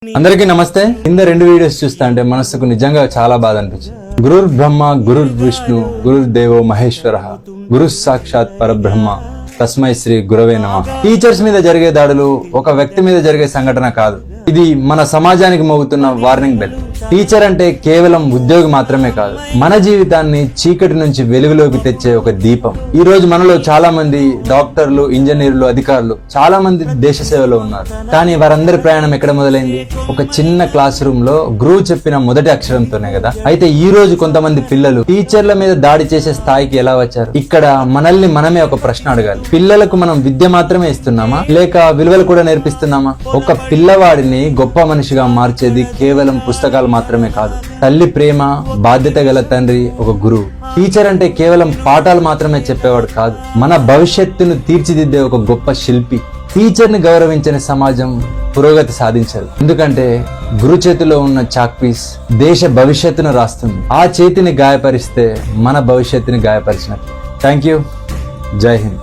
అందరికీ నమస్తే. కింద రెండు వీడియోస్ చూస్తా అంటే మనసుకు నిజంగా చాలా బాధ అనిపించింది. గురుర్ బ్రహ్మ గురుర్ విష్ణు గురుర్ దేవో మహేశ్వర గురు సాక్షాత్ పరబ్రహ్మ తస్మై శ్రీ గురవే నమః. టీచర్స్ మీద జరిగే దాడులు ఒక వ్యక్తి మీద జరిగే సంఘటన కాదు, ఇది మన సమాజానికి మోగుతున్న వార్నింగ్ బెల్. టీచర్ అంటే కేవలం ఉద్యోగి మాత్రమే కాదు, మన జీవితాన్ని చీకటి నుంచి వెలుగులోకి తెచ్చే ఒక దీపం. ఈ రోజు మనలో చాలా మంది డాక్టర్లు, ఇంజనీర్లు, అధికారులు, చాలా మంది దేశ సేవలో ఉన్నారు. కానీ వారందరి ప్రయాణం ఎక్కడ మొదలైంది? ఒక చిన్న క్లాస్ రూమ్ లో గురువు చెప్పిన మొదటి అక్షరంతోనే కదా. అయితే ఈ రోజు కొంతమంది పిల్లలు టీచర్ల మీద దాడి చేసే స్థాయికి ఎలా వచ్చారు? ఇక్కడ మనల్ని మనమే ఒక ప్రశ్న అడగాలి. పిల్లలకు మనం విద్య మాత్రమే ఇస్తున్నామా, లేక విలువలు కూడా నేర్పిస్తున్నామా? ఒక పిల్లవాడిని గొప్ప మనిషిగా మార్చేది కేవలం పుస్తకాలు మాత్రమే కాదు, తల్లి ప్రేమ, బాధ్యత గల తండ్రి, ఒక గురువు. టీచర్ అంటే కేవలం పాఠాలు మాత్రమే చెప్పేవాడు కాదు, మన భవిష్యత్తును తీర్చిదిద్దే ఒక గొప్ప శిల్పి. టీచర్ ని గౌరవించని సమాజం పురోగతి సాధించదు. ఎందుకంటే గురు చేతిలో ఉన్న చాక్పీస్ దేశ భవిష్యత్తును రాస్తుంది. ఆ చేతిని గాయపరిస్తే మన భవిష్యత్తుని గాయపరిచినట్టు. Thank you. జై హింద్.